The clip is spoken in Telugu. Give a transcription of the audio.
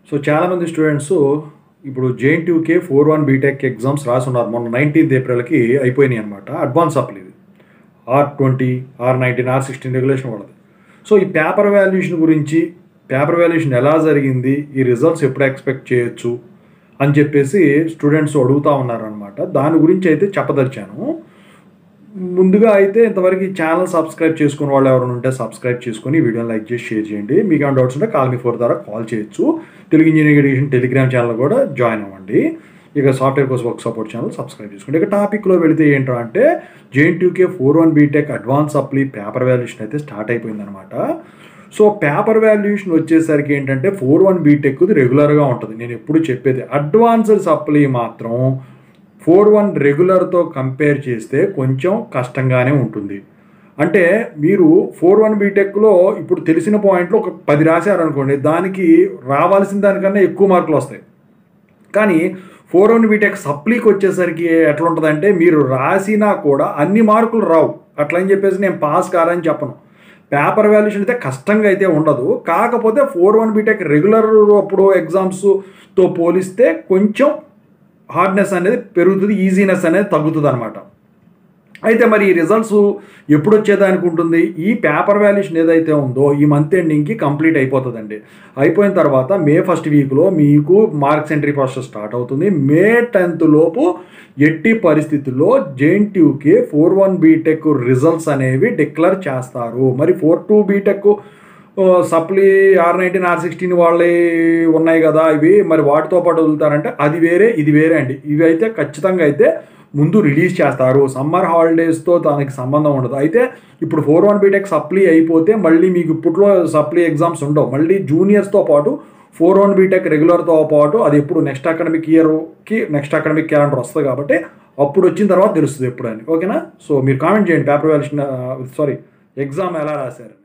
సో చాలామంది స్టూడెంట్స్ ఇప్పుడు జేఎన్టీయూకే 4-1 బీటెక్ ఎగ్జామ్స్ రాసున్నారు. మొన్న 19th ఏప్రిల్కి అయిపోయినాయి అనమాట. అడ్వాన్స్ సప్లీ ఇది R20, R19, R16 రెగ్యులేషన్ వాళ్ళది. సో ఈ పేపర్ వాల్యుయేషన్ గురించి, పేపర్ వాల్యుయేషన్ ఎలా జరిగింది, ఈ రిజల్ట్స్ ఎప్పుడు ఎక్స్పెక్ట్ చేయొచ్చు అని చెప్పేసి స్టూడెంట్స్ అడుగుతూ ఉన్నారనమాట. దాని గురించి అయితే చెప్పదలిచాను. ముందుగా అయితే ఇంతవరకు ఈ ఛానల్ సబ్స్క్రైబ్ చేసుకున్న వాళ్ళు ఎవరైనా ఉంటే సబ్స్క్రైబ్ చేసుకొని వీడియోని లైక్ చేసి షేర్ చేయండి. మీకు ఏమైనా డౌట్స్ ఉంటే కాల్ మీ 4 ద్వారా కాల్ చేయొచ్చు. Telugu engineering education Telegram channel కూడా జాయిన్ అవ్వండి. ఇక software course work support channel subscribe చేసుకోండి. ఇక టాపిక్లో వెళితే ఏంటంటే JNTUK 4-1 BTech advance supply paper valuation అయితే స్టార్ట్ అయిపోయిందనమాట. సో పేపర్ వాల్యుయేషన్ వచ్చేసరికి ఏంటంటే 4-1 బీటెక్ది రెగ్యులర్గా ఉంటుంది. నేను ఎప్పుడు చెప్పేది అడ్వాన్స్డ్ సప్లీ మాత్రం 4-1 రెగ్యులర్తో కంపేర్ చేస్తే కొంచెం కష్టంగానే ఉంటుంది. అంటే మీరు 4-1 బీటెక్లో ఇప్పుడు తెలిసిన పాయింట్లో ఒక 10 రాశారనుకోండి, దానికి రావాల్సిన దానికన్నా ఎక్కువ మార్కులు వస్తాయి. కానీ 4-1 బీటెక్ సప్లీకి వచ్చేసరికి ఎట్లా ఉంటుందంటే మీరు రాసినా కూడా అన్ని మార్కులు రావు. అట్లా అని చెప్పేసి నేను పాస్ కారని చెప్పను. పేపర్ వాల్యుయేషన్ అయితే కష్టంగా అయితే ఉండదు. కాకపోతే 4-1 బీటెక్ రెగ్యులర్ అప్పుడు ఎగ్జామ్స్తో పోలిస్తే కొంచెం హార్డ్నెస్ అనేది పెరుగుతుంది, ఈజీనెస్ అనేది తగ్గుతుంది అనమాట. అయితే మరి ఈ రిజల్ట్స్ ఎప్పుడు వచ్చేదానికి ఉంటుంది? ఈ పేపర్ వాల్యుయేషన్ ఏదైతే ఉందో ఈ మంత్ ఎండింగ్కి కంప్లీట్ అయిపోతుందండి. అయిపోయిన తర్వాత మే 1st వీక్లో మీకు మార్క్స్ ఎంట్రీ ప్రాసెస్ స్టార్ట్ అవుతుంది. మే 10th లోపు ఎట్టి పరిస్థితుల్లో జేఎన్టీయూకే 4-1 బీటెక్ రిజల్ట్స్ అనేవి డిక్లేర్ చేస్తారు. మరి 4-2 బీటెక్ సప్లీ R19, R16 వాళ్ళే ఉన్నాయి కదా, ఇవి మరి వాటితో పాటు వదులుతారంటే అది వేరే, ఇది వేరే అండి. ఇవి అయితే ఖచ్చితంగా అయితే ముందు రిలీజ్ చేస్తారు. సమ్మర్ హాలిడేస్తో దానికి సంబంధం ఉండదు. అయితే ఇప్పుడు 4-1 బీటెక్ సప్లీ అయిపోతే మళ్ళీ మీకు ఇప్పట్లో సప్లీ ఎగ్జామ్స్ ఉండవు. మళ్ళీ జూనియర్స్తో పాటు 4-1 బీటెక్ రెగ్యులర్తో పాటు అది ఎప్పుడు నెక్స్ట్ అకాడమిక్ ఇయర్కి నెక్స్ట్ అకాడమిక్ క్యాలెండర్ వస్తుంది కాబట్టి అప్పుడు వచ్చిన తర్వాత తెలుస్తుంది ఎప్పుడు అని. ఓకేనా? సో మీరు కామెంట్ చేయండి పేపర్ వాల్యుయేషన్ ఎగ్జామ్ ఎలా రాశారు.